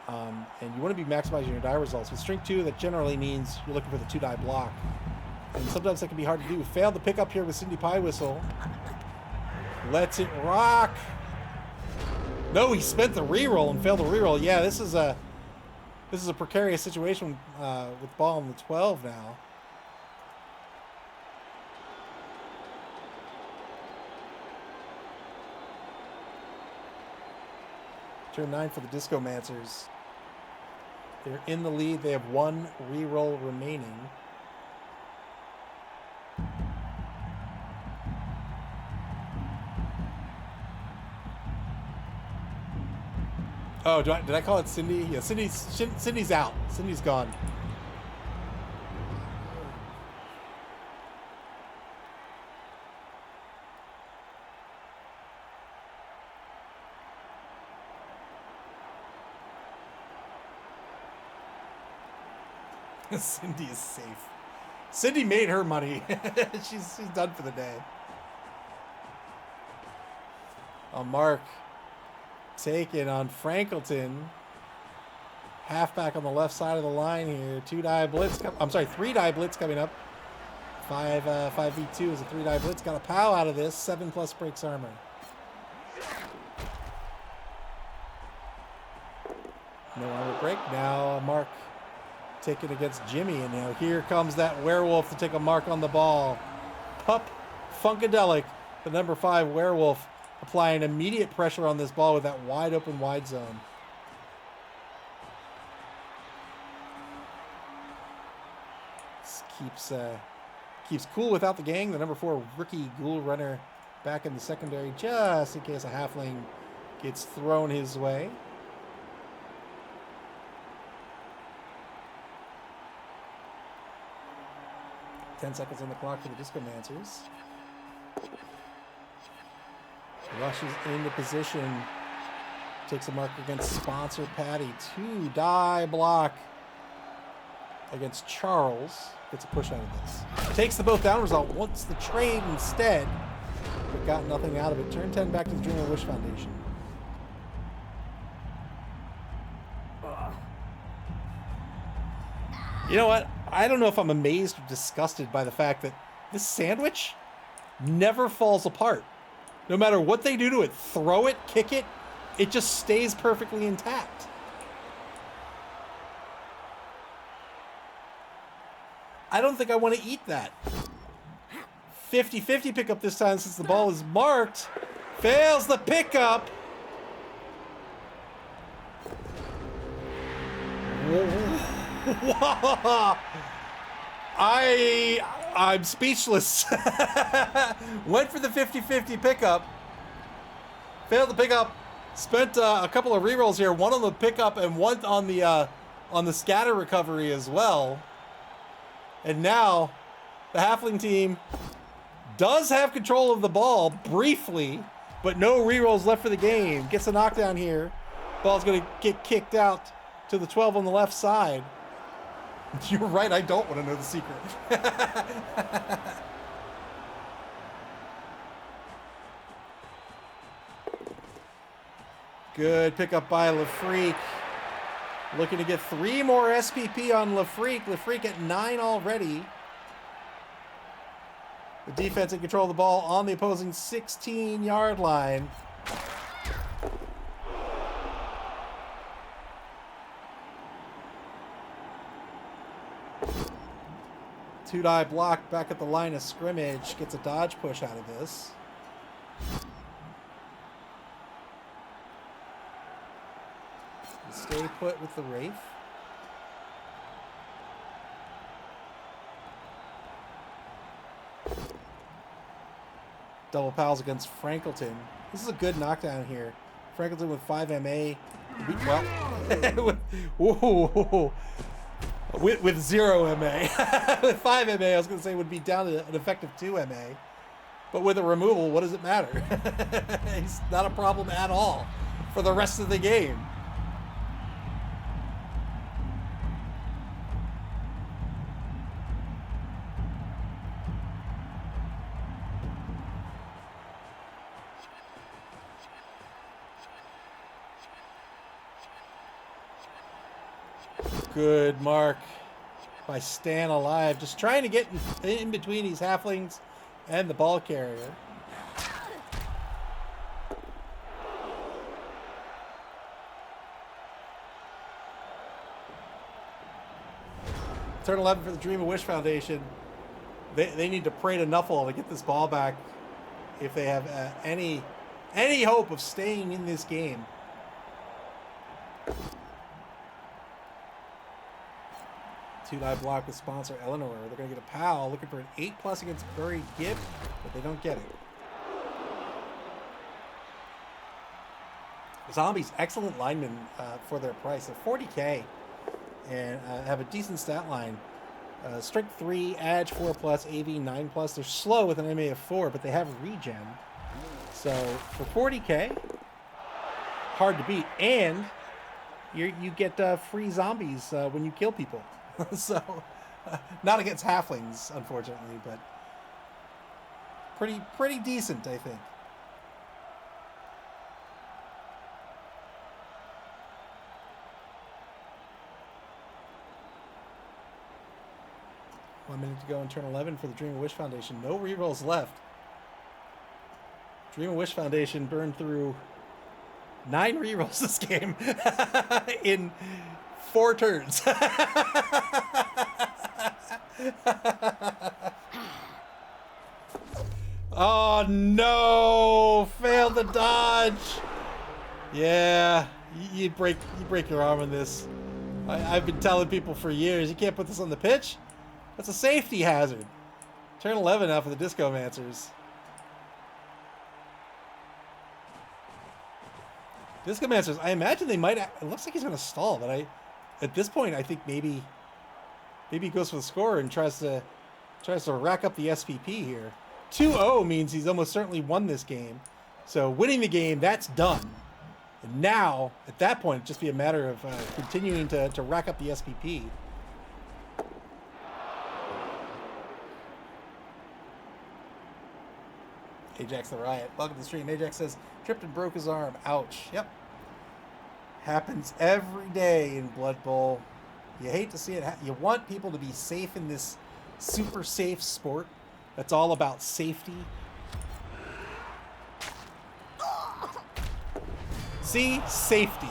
and you want to be maximizing your die results. With strength 2, that generally means you're looking for the 2-die block, and sometimes that can be hard to do. Failed to pick up here with Cindy Pie Whistle. Lets it rock. No, he spent the reroll and failed the reroll. Yeah, this is a precarious situation with ball on the 12 now. Turn 9 for the Discomancers. They're in the lead. They have 1 reroll remaining. Oh, did I call it Cindy? Yeah, Cindy's out. Cindy's gone. Cindy is safe. Cindy made her money. she's done for the day. Mark taken on Frankleton. Halfback on the left side of the line here. 2-die blitz. 3-die blitz coming up. 5v2 is a 3-die blitz. Got a POW out of this. 7+ breaks armor. No armor break. Now Mark taken against Jimmy, and now here comes that werewolf to take a mark on the ball. Pup Funkadelic, the number 5 werewolf, applying immediate pressure on this ball with that wide open wide zone. This keeps cool without the gang. The number 4 rookie Ghoul Runner back in the secondary just in case a halfling gets thrown his way. Ten seconds on the clock for the Discomancers. Rushes into position. Takes a mark against Sponsor Patty. 2-die block against Charles. Gets a push out of this. Takes the both down result. Wants the trade instead, but got nothing out of it. Turn 10 back to the Dream of Wish Foundation. You know what? I don't know if I'm amazed or disgusted by the fact that this sandwich never falls apart. No matter what they do to it, throw it, kick it, it just stays perfectly intact. I don't think I want to eat that. 50-50 pickup this time since the ball is marked. Fails the pickup. I'm speechless. Went for the 50-50 pickup. Failed the pickup. Spent a couple of rerolls here. One on the pickup and one on the scatter recovery as well. And now the Halfling team does have control of the ball briefly, but no rerolls left for the game. Gets a knockdown here. Ball's going to get kicked out to the 12 on the left side. You're right, I don't want to know the secret. Good pickup by LaFreak. Looking to get 3 more SPP on LaFreak. LaFreak at 9 already. The defense in control of the ball on the opposing 16-yard line. Two-die block back at the line of scrimmage. Gets a dodge push out of this. Stay put with the Wraith. Double pals against Frankleton. This is a good knockdown here. Frankleton with 5 MA. Well, with 0 MA. With 5 MA, I was going to say would be down to an effective 2 MA. But with a removal, what does it matter? He's not a problem at all for the rest of the game. Good mark by Stan Alive. Just trying to get in between these halflings and the ball carrier. Turn 11 for the Dream of Wish Foundation. They need to pray to Nuffle to get this ball back if they have any hope of staying in this game. Two-die block with sponsor Eleanor. They're going to get a pal looking for an 8+ against Buried Gift, but they don't get it. Zombies, excellent linemen for their price. They're 40K and have a decent stat line. Strength 3, Edge 4+, AV 9+. They're slow with an MA of 4, but they have regen. So for 40K, hard to beat. And you get free zombies when you kill people. So, not against halflings, unfortunately, but pretty decent, I think. One minute to go in turn 11 for the Dream of Wish Foundation. No rerolls left. Dream of Wish Foundation burned through 9 rerolls this game in 4 turns. Oh no! Failed the dodge. Yeah, you break your arm in this. I've been telling people for years you can't put this on the pitch. That's a safety hazard. Turn 11 now for the Discomancers. Discomancers, I imagine they might. It looks like he's going to stall, but at this point, I think maybe he goes for the score and tries to rack up the SPP here. 2-0 means he's almost certainly won this game. So winning the game, that's done. And now, at that point, it'd just be a matter of continuing to rack up the SPP. Ajax the Riot. Welcome to the stream. Ajax says, tripped and broke his arm. Ouch. Yep. Happens every day in Blood Bowl. You hate to see it. You want people to be safe in this super safe sport. That's all about safety. See? Safety.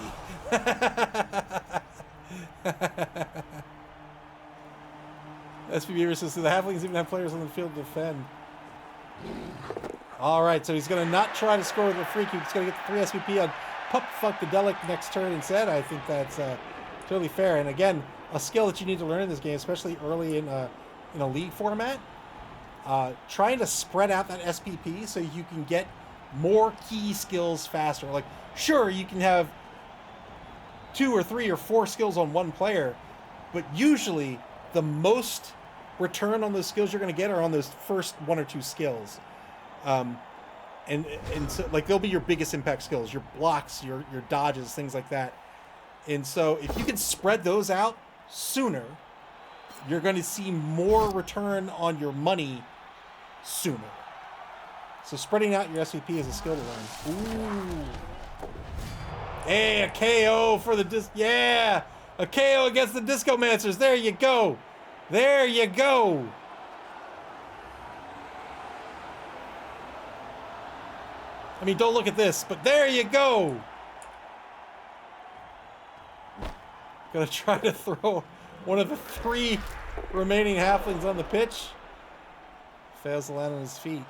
SPB says, the Halflings even have players on the field to defend. All right, so he's going to not try to score with a free kick. He's going to get the 3 SPP on Pup Funkadelic next turn instead. I think that's totally fair. And again, a skill that you need to learn in this game, especially early in a league format. Trying to spread out that SPP so you can get more key skills faster. Like, sure, you can have 2 or 3 or 4 skills on one player, but usually the most return on those skills you're going to get are on those first 1 or 2 skills. And so, like, they'll be your biggest impact skills, your blocks, your dodges, things like that. And so if you can spread those out sooner, you're going to see more return on your money sooner. So spreading out your SVP is a skill to learn. Ooh. Hey, a KO for the yeah! A KO against the Discomancers. There you go. There you go. I mean, don't look at this, but there you go. Gonna try to throw one of the 3 remaining halflings on the pitch. Fails to land on his feet.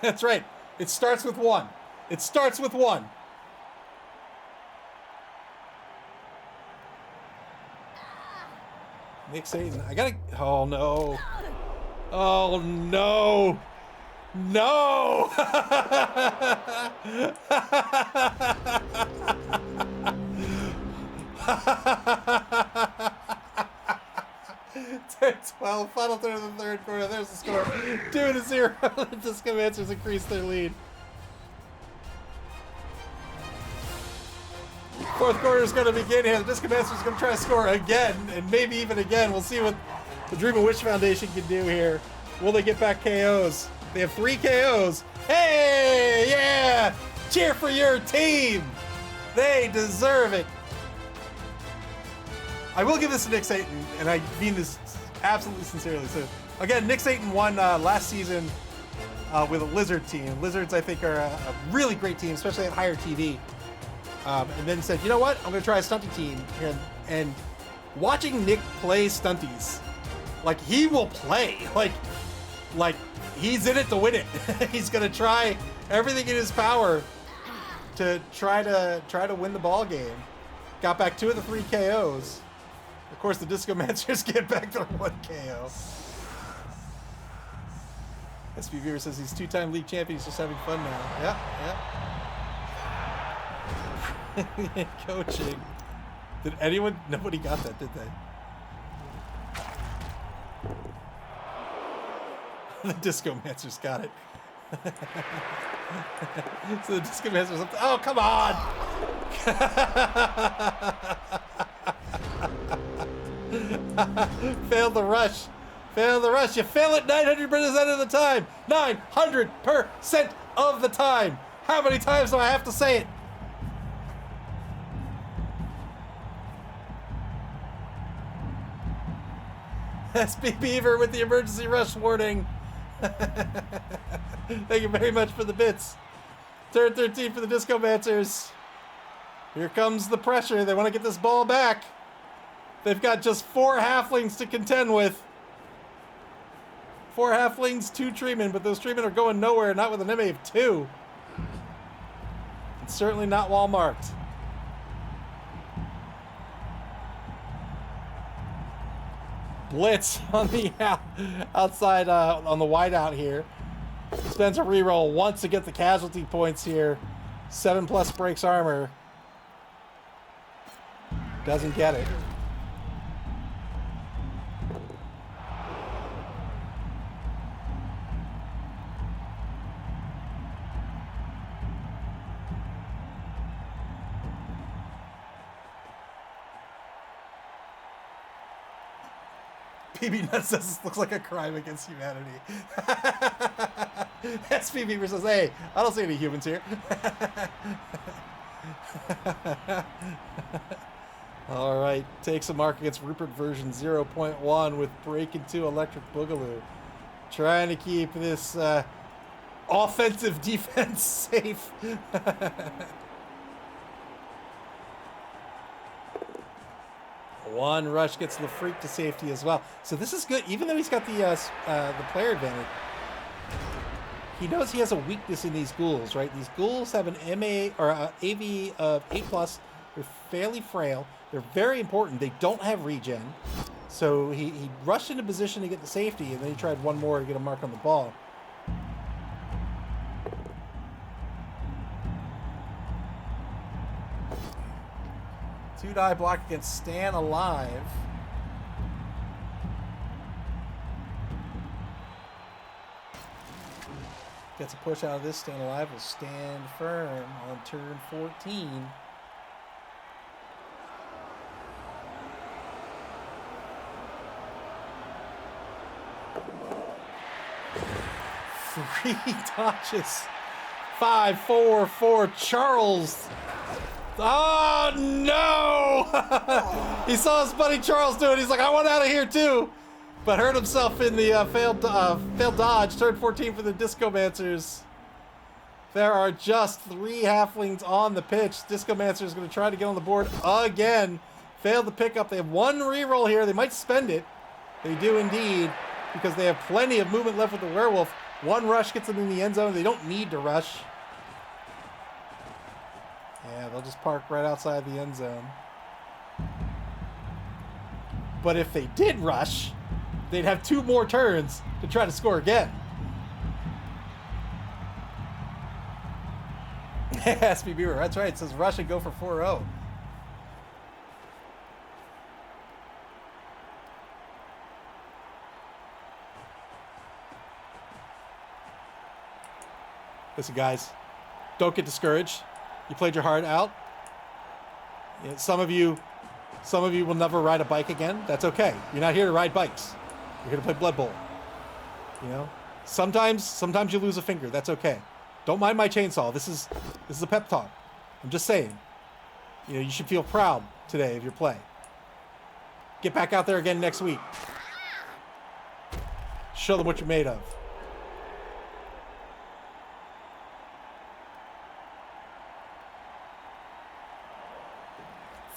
That's right. It starts with 1. It starts with 1. Nick Satan. I gotta... Oh, no. Oh, no. No! 10-12, final third of the third quarter. There's the score. 2-0. The Discomancers increase their lead. Fourth quarter is going to begin here. The Discomancers are going to try to score again, and maybe even again. We'll see what the Dream of Wish Foundation can do here. Will they get back KOs? They have 3 KOs. Hey, yeah! Cheer for your team! They deserve it. I will give this to Nick Satan, and I mean this absolutely sincerely. So, again, Nick Satan won last season with a Lizard team. Lizards, I think, are a really great team, especially at higher TV. And then said, you know what? I'm going to try a stunty team. And watching Nick play stunties, like, he will play. Like he's in it to win it. He's going to try everything in his power to try to win the ball game. Got back 2 of the 3 KOs. Of course, the Discomancers get back their 1 KO. SB Viewer says he's 2-time league champion. He's just having fun now. Yeah. Coaching. Did anyone? Nobody got that, did they? The Discomancers got it. So the Discomancers. Oh, come on! Failed the rush. Failed the rush. You fail it 900% of the time. 900% of the time. How many times do I have to say it? SB Beaver with the emergency rush warning. Thank you very much for the bits. Turn 13 for the Discomancers. Here comes the pressure. They want to get this ball back. They've got just 4 halflings to contend with. 4 halflings, 2 treemen, but those treemen are going nowhere, not with an MA of 2. It's certainly not wall marked. Blitz on the outside, on the wideout here. Spends a reroll once to get the casualty points here. 7+ breaks armor. Doesn't get it. PB Nuts says this looks like a crime against humanity. SP Beaver says, hey, I don't see any humans here. All right, takes a mark against Rupert version 0.1 with Break Into Electric Boogaloo. Trying to keep this offensive defense safe. One rush gets LaFreak to safety as well. So this is good, even though he's got the player advantage. He knows he has a weakness in these ghouls, right? These ghouls have an MA or AV of 8+. They're fairly frail. They're very important. They don't have regen. So he rushed into position to get the safety, and then he tried one more to get a mark on the ball. Two-die block against Stan Alive. Gets a push out of this. Stan Alive will stand firm on turn 14. Three dodges. 5-4-4 Charles. Oh no! He saw his buddy Charles do it. He's like, I want out of here too. But hurt himself in the failed dodge. Turn 14 for the Discomancers. There are just 3 halflings on the pitch. Discomancers is going to try to get on the board again. Failed the pickup. They have 1 reroll here. They might spend it. They do indeed, because they have plenty of movement left with the werewolf. 1 rush gets them in the end zone. They don't need to rush. Yeah, they'll just park right outside the end zone. But if they did rush, they'd have 2 more turns to try to score again. SP Beaver, that's right. It says rush and go for 4-0. Listen, guys, don't get discouraged. You played your heart out. You know, some of you will never ride a bike again. That's okay. You're not here to ride bikes. You're here to play Blood Bowl. You know, sometimes you lose a finger. That's okay. Don't mind my chainsaw. This is a pep talk. I'm just saying. You know, you should feel proud today of your play. Get back out there again next week. Show them what you're made of.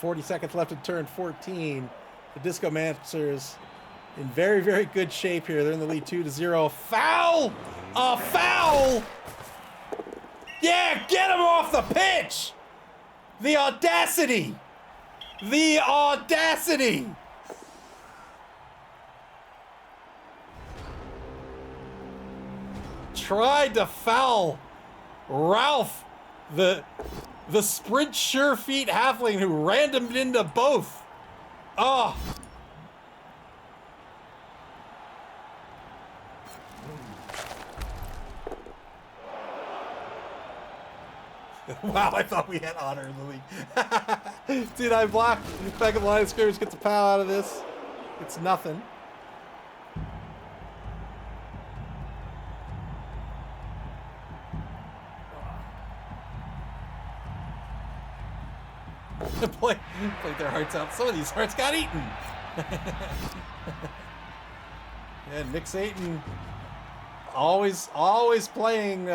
.40 seconds left in turn 14. The Discomancers in very, very good shape here. They're in the lead 2-0. Foul! A foul! Yeah, get him off the pitch! The audacity! The audacity! Tried to foul Ralph, the sprint sure feet halfling who randomed into both. Oh. Wow, I thought we had honor in the league. Dude, I blocked. Back of the line of scrimmage, gets a foul out of this. It's nothing. Played their hearts out. Some of these hearts got eaten. Yeah, Nick Satan always playing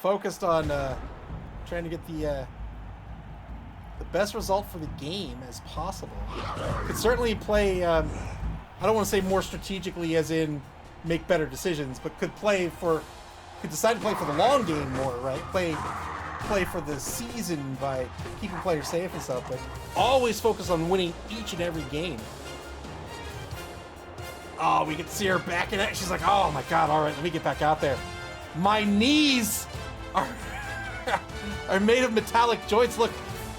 focused on trying to get the best result for the game as possible. Could certainly play. I don't want to say more strategically, as in make better decisions, but could decide to play for the long game more, right? Play for the season by keeping players safe and stuff, but always focus on winning each and every game. Oh, we can see her back in it. She's like, oh my god, all right, let me get back out there. My knees are made of metallic joints. Look,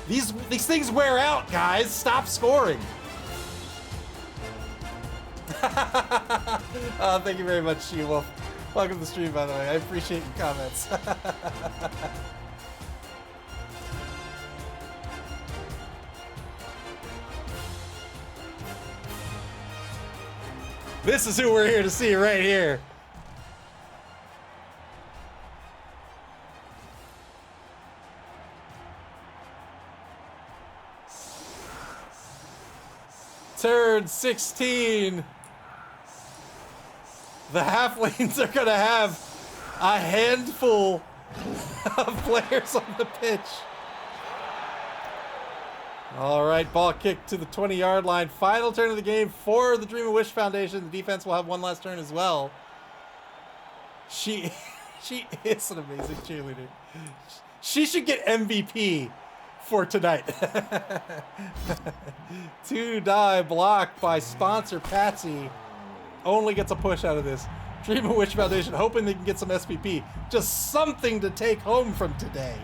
these things wear out, guys. Stop scoring. Thank you very much, She-Wolf. Welcome to the stream, by the way. I appreciate your comments. This is who we're here to see right here. Turn 16. The halflings are going to have a handful of players on the pitch. All right, ball kick to the 20-yard line. Final turn of the game for the Dream and Wish Foundation. The defense will have one last turn as well. She is an amazing cheerleader. She should get MVP for tonight. Two die block by sponsor Patsy. Only gets a push out of this. Dream and Wish Foundation hoping they can get some SPP. Just something to take home from today.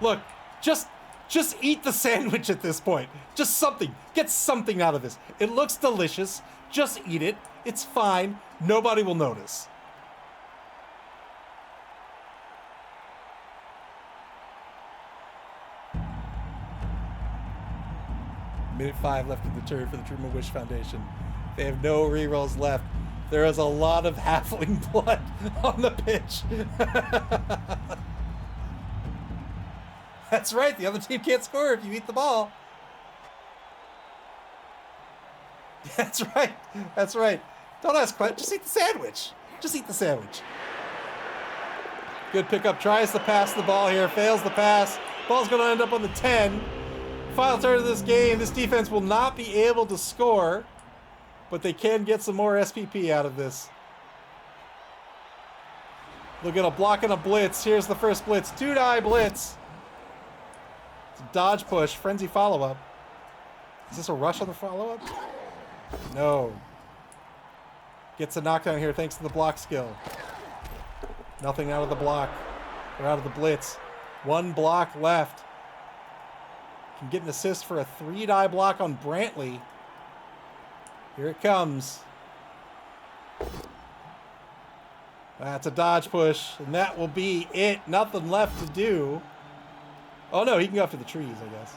Look, just eat the sandwich at this point. Just something. Get something out of this. It looks delicious. Just eat it. It's fine. Nobody will notice. Minute 5 left in the turn for the Dream and Wish Foundation. They have no rerolls left. There is a lot of halfling blood on the pitch. That's right, the other team can't score if you eat the ball. That's right, that's right. Don't ask questions, just eat the sandwich. Just eat the sandwich. Good pickup, tries to pass the ball here, fails the pass. Ball's gonna end up on the 10. Final turn of this game, this defense will not be able to score, but they can get some more SPP out of this. Look at a block and a blitz. Here's the first blitz, 2-die blitz. Dodge push, frenzy follow-up. Is this a rush on the follow-up? No. Gets a knockdown here thanks to the block skill. Nothing out of the block. Or out of the blitz. One block left. Can get an assist for a 3-die block on Brantley. Here it comes. That's a dodge push, and that will be it. Nothing left to do. Oh no, he can go after the trees, I guess.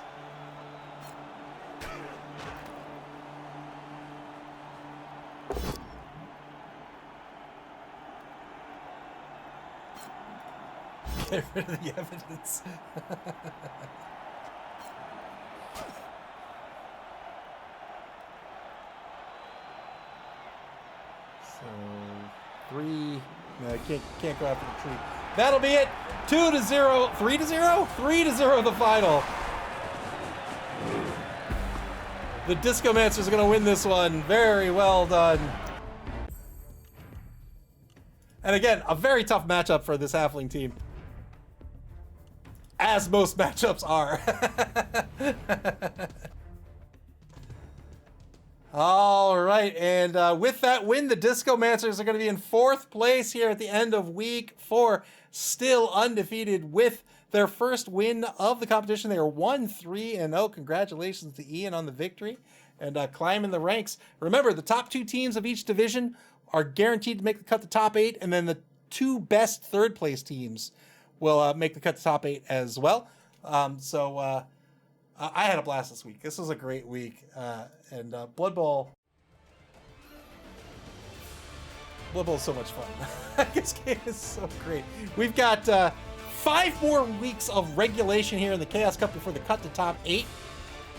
Get rid of the evidence. So, 3. No, can't go after the tree. That'll be it. 2-0, 3-0, 3-0 the final. The Discomancers are going to win this one. Very well done. And again, a very tough matchup for this halfling team. As most matchups are. All right, and with that win, the Discomancers are going to be in 4th place here at the end of week 4. Still undefeated with their first win of the competition. They are 1-3-0. Congratulations to Ian on the victory and climbing the ranks. Remember, the top 2 teams of each division are guaranteed to make the cut to top 8, and then the 2 best 3rd place teams will make the cut to top 8 as well. I had a blast this week. This was a great week, and Blood Bowl is so much fun. This game is so great. We've got 5 more weeks of regulation here in the Chaos Cup before the cut to top 8.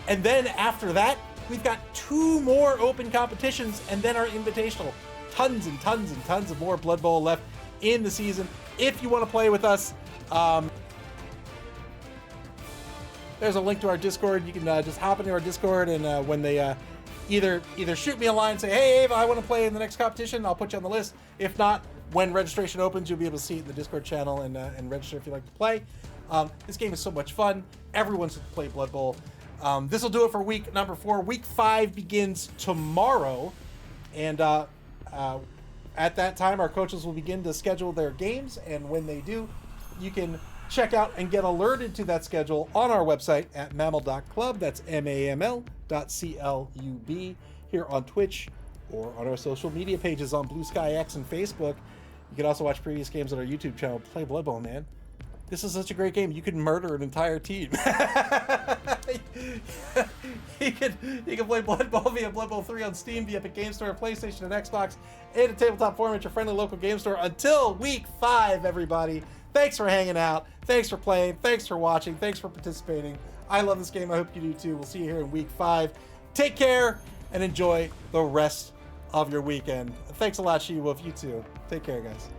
And then after that, we've got 2 more open competitions and then our invitational. Tons and tons and tons of more Blood Bowl left in the season. If you want to play with us, there's a link to our Discord. You can just hop into our Discord, and when they either shoot me a line and say, hey, Ava, I want to play in the next competition, I'll put you on the list. If not, when registration opens, you'll be able to see it in the Discord channel and register if you'd like to play. This game is so much fun. Everyone should play Blood Bowl. This will do it for week number 4. Week 5 begins tomorrow, and at that time, our coaches will begin to schedule their games, and when they do, you can check out and get alerted to that schedule on our website at maml.club. That's maml.club here on Twitch or on our social media pages on Blue Sky X and Facebook. You can also watch previous games on our YouTube channel. Play Blood Bowl, man. This is such a great game. You could murder an entire team. You can play Blood Bowl via Blood Bowl 3 on Steam, the Epic Game Store, PlayStation, and Xbox, and a tabletop forum at your friendly local game store until week 5, everybody. Thanks for hanging out. Thanks for playing. Thanks for watching. Thanks for participating. I love this game. I hope you do too. We'll see you here in week 5. Take care and enjoy the rest of your weekend. Thanks a lot, She-Wolf. You too. Take care, guys.